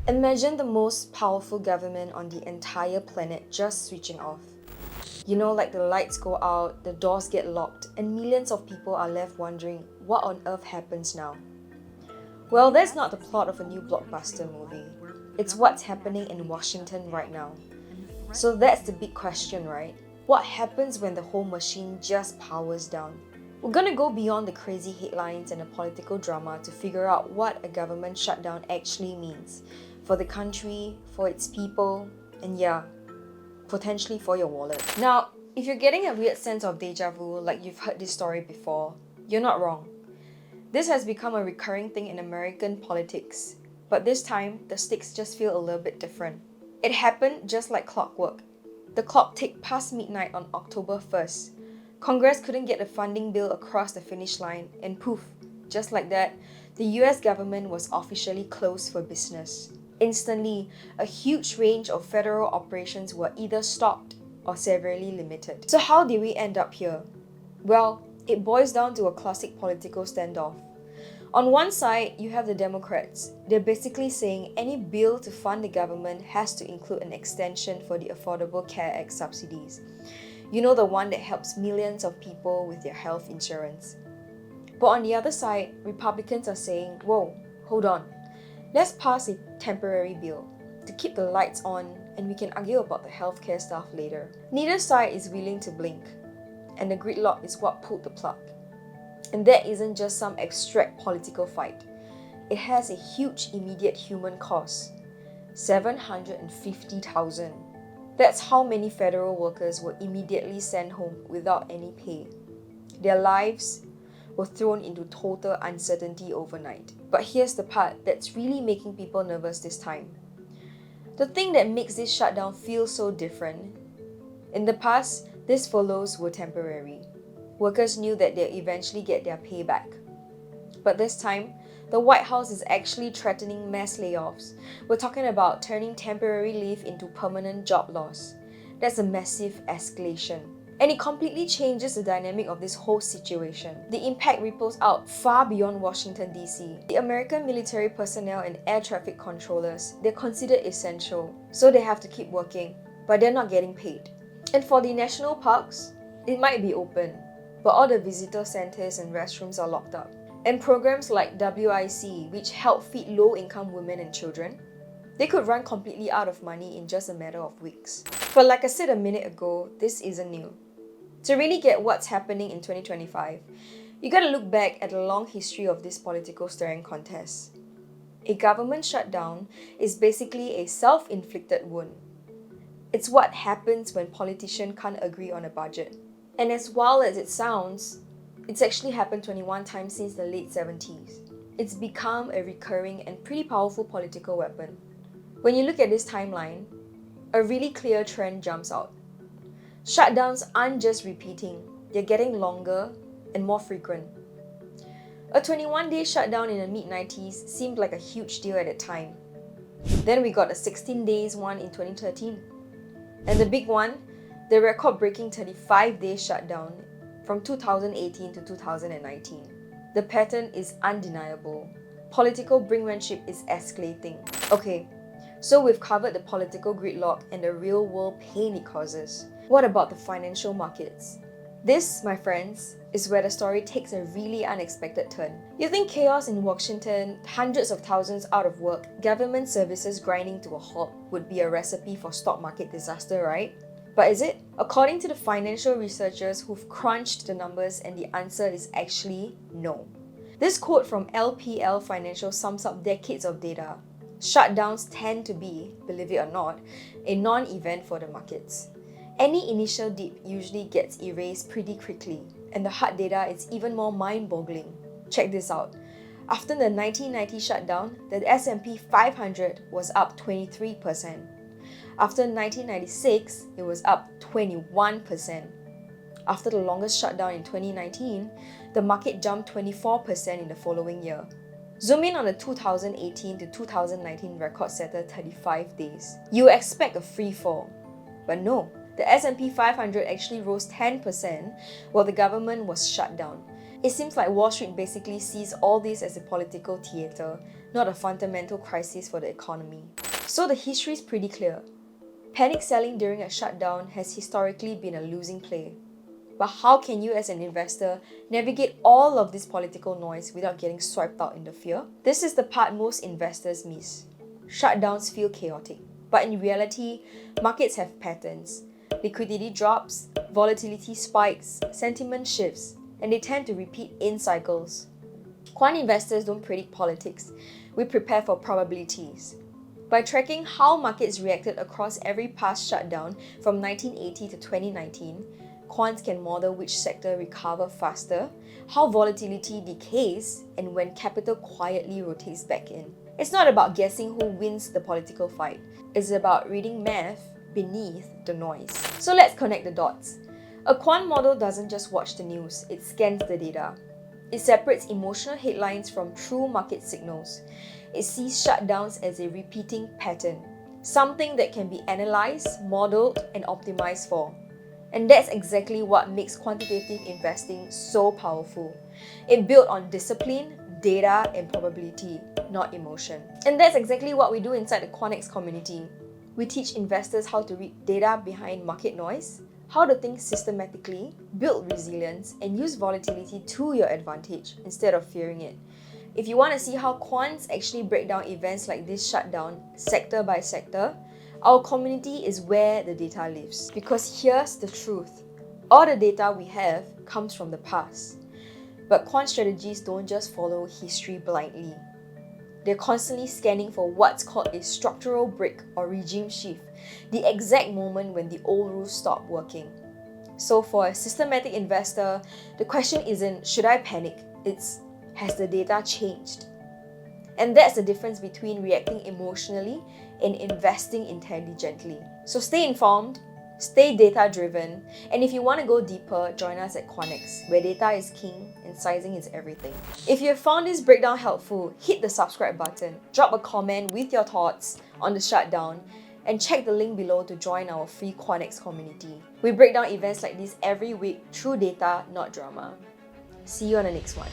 Imagine the most powerful government on the entire planet just switching off. You know, like the lights go out, the doors get locked, and millions of people are left wondering what on earth happens now. Well, that's not the plot of a new blockbuster movie. It's what's happening in Washington right now. So that's the big question, right? What happens when the whole machine just powers down? We're gonna go beyond the crazy headlines and the political drama to figure out what a government shutdown actually means for the country, for its people, and yeah, potentially for your wallet. Now, if you're getting a weird sense of deja vu, like you've heard this story before, you're not wrong. This has become a recurring thing in American politics, but this time, the stakes just feel a little bit different. It happened just like clockwork. The clock ticked past midnight on October 1st. Congress couldn't get a funding bill across the finish line, and poof, just like that, the US government was officially closed for business. Instantly, a huge range of federal operations were either stopped or severely limited. So how did we end up here? Well, it boils down to a classic political standoff. On one side, you have the Democrats. They're basically saying any bill to fund the government has to include an extension for the Affordable Care Act subsidies. You know, the one that helps millions of people with their health insurance. But on the other side, Republicans are saying, whoa, hold on. Let's pass a temporary bill to keep the lights on, and we can argue about the healthcare stuff later. Neither side is willing to blink, and the gridlock is what pulled the plug. And that isn't just some abstract political fight. It has a huge immediate human cost. 750,000. That's how many federal workers were immediately sent home without any pay. Their lives were thrown into total uncertainty overnight. But here's the part that's really making people nervous this time. The thing that makes this shutdown feel so different. In the past, these furloughs were temporary. Workers knew that they'd eventually get their pay back. But this time, the White House is actually threatening mass layoffs. We're talking about turning temporary leave into permanent job loss. That's a massive escalation. And it completely changes the dynamic of this whole situation. The impact ripples out far beyond Washington, D.C. The American military personnel and air traffic controllers, they're considered essential, so they have to keep working, but they're not getting paid. And for the national parks, it might be open, but all the visitor centers and restrooms are locked up. And programs like WIC, which help feed low-income women and children, they could run completely out of money in just a matter of weeks. But like I said a minute ago, this isn't new. To really get what's happening in 2025, you gotta look back at the long history of this political staring contest. A government shutdown is basically a self-inflicted wound. It's what happens when politicians can't agree on a budget. And as wild as it sounds, it's actually happened 21 times since the late 70s. It's become a recurring and pretty powerful political weapon. When you look at this timeline, a really clear trend jumps out. Shutdowns aren't just repeating, they're getting longer and more frequent. A 21-day shutdown in the mid-90s seemed like a huge deal at the time. Then we got a 16 days one in 2013. And the big one, the record-breaking 35-day shutdown from 2018 to 2019. The pattern is undeniable. Political brinkmanship is escalating. Okay, so we've covered the political gridlock and the real-world pain it causes. What about the financial markets? This, my friends, is where the story takes a really unexpected turn. You think chaos in Washington, hundreds of thousands out of work, government services grinding to a halt would be a recipe for stock market disaster, right? But is it? According to the financial researchers who've crunched the numbers, and the answer is actually no. This quote from LPL Financial sums up decades of data. Shutdowns tend to be, believe it or not, a non-event for the markets. Any initial dip usually gets erased pretty quickly, and the hard data is even more mind-boggling. Check this out. After the 1990 shutdown, the S&P 500 was up 23%. After 1996, it was up 21%. After the longest shutdown in 2019, the market jumped 24% in the following year. Zoom in on the 2018 to 2019 record setter 35 days. You expect a free fall, but no. The S&P 500 actually rose 10% while the government was shut down. It seems like Wall Street basically sees all this as a political theatre, not a fundamental crisis for the economy. So the history is pretty clear. Panic selling during a shutdown has historically been a losing play. But how can you as an investor navigate all of this political noise without getting swiped out in the fear? This is the part most investors miss. Shutdowns feel chaotic, but in reality, markets have patterns. Liquidity drops, volatility spikes, sentiment shifts, and they tend to repeat in cycles. Quant investors don't predict politics, we prepare for probabilities. By tracking how markets reacted across every past shutdown from 1980 to 2019, quants can model which sector recover faster, how volatility decays, and when capital quietly rotates back in. It's not about guessing who wins the political fight. It's about reading math beneath the noise. So let's connect the dots. A quant model doesn't just watch the news, it scans the data. It separates emotional headlines from true market signals. It sees shutdowns as a repeating pattern, something that can be analyzed, modeled, and optimized for. And that's exactly what makes quantitative investing so powerful. It built on discipline, data, and probability, not emotion. And that's exactly what we do inside the Quant X community. We teach investors how to read data behind market noise, how to think systematically, build resilience, and use volatility to your advantage instead of fearing it. If you want to see how quants actually break down events like this shutdown, sector by sector, our community is where the data lives. Because here's the truth. All the data we have comes from the past. But quant strategies don't just follow history blindly. They're constantly scanning for what's called a structural break or regime shift, the exact moment when the old rules stop working. So for a systematic investor, the question isn't, should I panic? It's, has the data changed? And that's the difference between reacting emotionally and investing intelligently. So stay informed, stay data-driven, and if you want to go deeper, join us at Quant X, where data is king and sizing is everything. If you have found this breakdown helpful, hit the subscribe button, drop a comment with your thoughts on the shutdown, and check the link below to join our free Quant X community. We break down events like this every week through data, not drama. See you on the next one.